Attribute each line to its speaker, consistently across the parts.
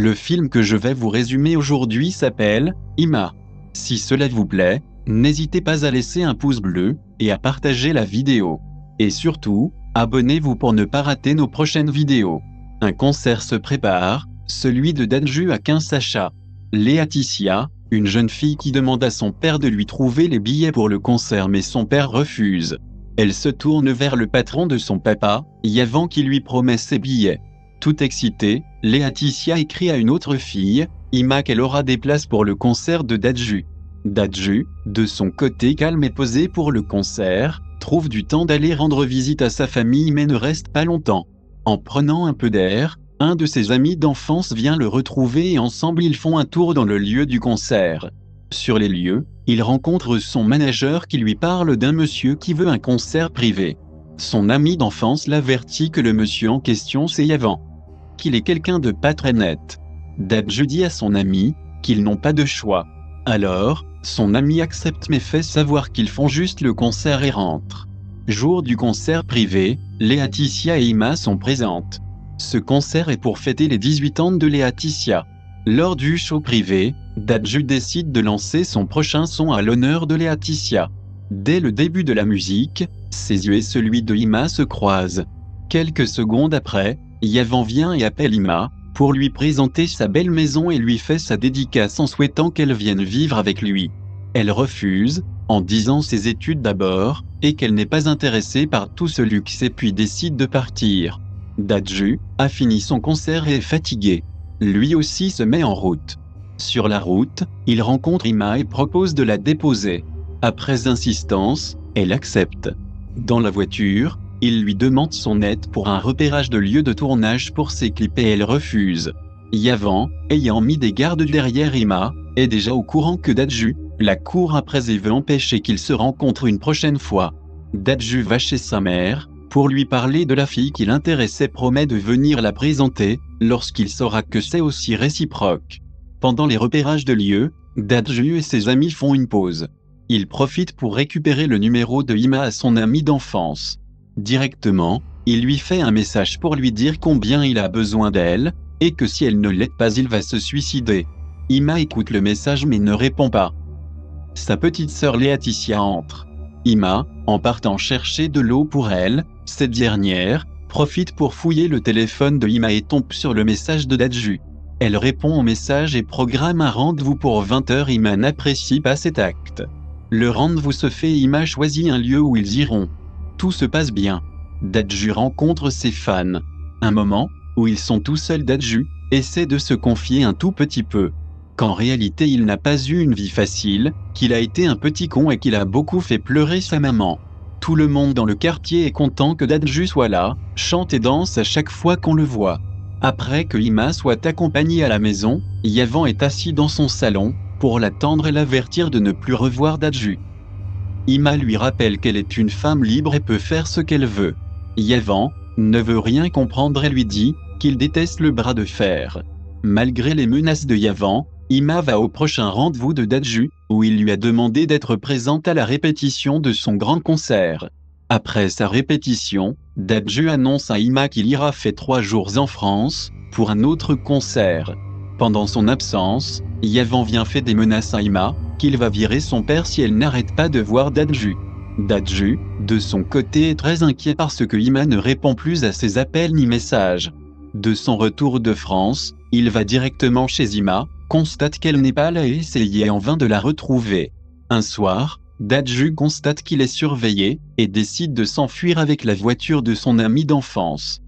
Speaker 1: Le film que je vais vous résumer aujourd'hui s'appelle Ima. Si cela vous plaît, n'hésitez pas à laisser un pouce bleu et à partager la vidéo. Et surtout, abonnez-vous pour ne pas rater nos prochaines vidéos. Un concert se prépare, celui de Dadju à Kinshasa. Laetitia, une jeune fille qui demande à son père de lui trouver les billets pour le concert mais son père refuse. Elle se tourne vers le patron de son papa, Yavan qui lui promet ses billets. Tout excitée, Laetitia écrit à une autre fille, Ima, qu'elle aura des places pour le concert de Dadju. Dadju, de son côté calme et posé pour le concert, trouve du temps d'aller rendre visite à sa famille mais ne reste pas longtemps. En prenant un peu d'air, un de ses amis d'enfance vient le retrouver et ensemble ils font un tour dans le lieu du concert. Sur les lieux, il rencontre son manager qui lui parle d'un monsieur qui veut un concert privé. Son ami d'enfance l'avertit que le monsieur en question c'est Yavan. Qu'il est quelqu'un de pas très net. Dadju dit à son ami qu'ils n'ont pas de choix. Alors, son ami accepte mais fait savoir qu'ils font juste le concert et rentrent. Jour du concert privé, Laetitia et Ima sont présentes. Ce concert est pour fêter les 18 ans de Laetitia. Lors du show privé, Dadju décide de lancer son prochain son à l'honneur de Laetitia. Dès le début de la musique, ses yeux et celui de Ima se croisent. Quelques secondes après, Yavan vient et appelle Ima pour lui présenter sa belle maison et lui fait sa dédicace en souhaitant qu'elle vienne vivre avec lui. Elle refuse, en disant ses études d'abord, et qu'elle n'est pas intéressée par tout ce luxe et puis décide de partir. Dadju a fini son concert et est fatigué. Lui aussi se met en route. Sur la route, il rencontre Ima et propose de la déposer. Après insistance, elle accepte. Dans la voiture, il lui demande son aide pour un repérage de lieu de tournage pour ses clips et elle refuse. Yavan, ayant mis des gardes derrière Ima, est déjà au courant que Dadju la court après et veut empêcher qu'ils se rencontrent une prochaine fois. Dadju va chez sa mère pour lui parler de la fille qui l'intéressait, promet de venir la présenter lorsqu'il saura que c'est aussi réciproque. Pendant les repérages de lieux, Dadju et ses amis font une pause. Ils profitent pour récupérer le numéro de Ima à son ami d'enfance. Directement, il lui fait un message pour lui dire combien il a besoin d'elle, et que si elle ne l'aide pas il va se suicider. Ima écoute le message mais ne répond pas. Sa petite sœur Laetitia entre. Ima, en partant chercher de l'eau pour elle, cette dernière profite pour fouiller le téléphone de Ima et tombe sur le message de Dadju. Elle répond au message et programme un rendez-vous pour 20h. Ima n'apprécie pas cet acte. Le rendez-vous se fait et Ima choisit un lieu où ils iront. Tout se passe bien. Dadju rencontre ses fans. Un moment où ils sont tout seuls, Dadju essaie de se confier un tout petit peu. Qu'en réalité il n'a pas eu une vie facile, qu'il a été un petit con et qu'il a beaucoup fait pleurer sa maman. Tout le monde dans le quartier est content que Dadju soit là, chante et danse à chaque fois qu'on le voit. Après que Ima soit accompagnée à la maison, Yavan est assis dans son salon pour l'attendre et l'avertir de ne plus revoir Dadju. Ima lui rappelle qu'elle est une femme libre et peut faire ce qu'elle veut. Yavan ne veut rien comprendre et lui dit qu'il déteste le bras de fer. Malgré les menaces de Yavan, Ima va au prochain rendez-vous de Dadju, où il lui a demandé d'être présente à la répétition de son grand concert. Après sa répétition, Dadju annonce à Ima qu'il ira faire 3 jours en France, pour un autre concert. Pendant son absence, Yavan vient faire des menaces à Ima, qu'il va virer son père si elle n'arrête pas de voir Dadju. Dadju, de son côté, est très inquiet parce que Ima ne répond plus à ses appels ni messages. De son retour de France, il va directement chez Ima, constate qu'elle n'est pas là et essaye en vain de la retrouver. Un soir, Dadju constate qu'il est surveillé, et décide de s'enfuir avec la voiture de son ami d'enfance.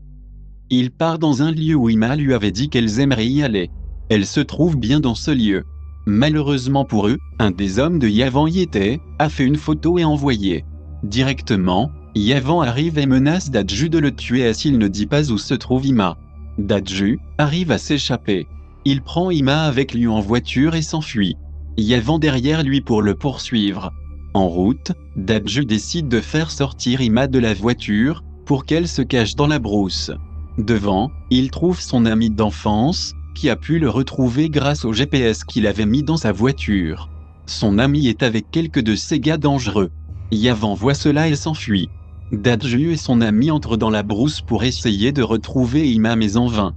Speaker 1: Il part dans un lieu où Ima lui avait dit qu'elles aimeraient y aller. Elle se trouve bien dans ce lieu. Malheureusement pour eux, un des hommes de Yavan y était, a fait une photo et envoyé. Directement, Yavan arrive et menace Dadju de le tuer s'il ne dit pas où se trouve Ima. Dadju arrive à s'échapper. Il prend Ima avec lui en voiture et s'enfuit. Yavan derrière lui pour le poursuivre. En route, Dadju décide de faire sortir Ima de la voiture, pour qu'elle se cache dans la brousse. Devant, il trouve son ami d'enfance, qui a pu le retrouver grâce au GPS qu'il avait mis dans sa voiture. Son ami est avec quelques de ces gars dangereux. Yavan voit cela et s'enfuit. Dadju et son ami entrent dans la brousse pour essayer de retrouver Ima mais en vain.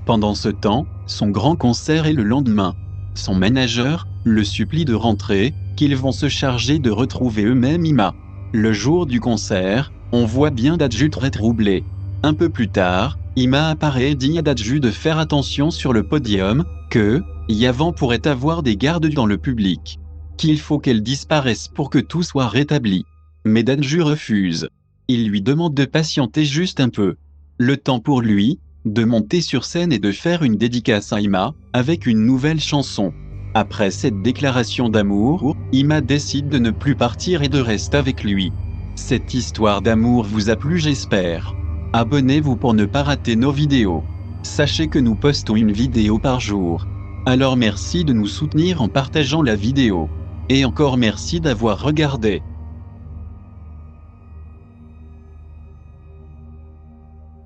Speaker 1: Pendant ce temps, son grand concert est le lendemain. Son manager le supplie de rentrer, qu'ils vont se charger de retrouver eux-mêmes Ima. Le jour du concert, on voit bien Dadju très troublé. Un peu plus tard, Ima apparaît et dit à Dadju de faire attention sur le podium, que Yavan pourrait avoir des gardes dans le public, qu'il faut qu'elle disparaisse pour que tout soit rétabli. Mais Dadju refuse. Il lui demande de patienter juste un peu. Le temps pour lui de monter sur scène et de faire une dédicace à Ima avec une nouvelle chanson. Après cette déclaration d'amour, Ima décide de ne plus partir et de rester avec lui. Cette histoire d'amour vous a plu, j'espère. Abonnez-vous pour ne pas rater nos vidéos. Sachez que nous postons une vidéo par jour. Alors merci de nous soutenir en partageant la vidéo. Et encore merci d'avoir regardé.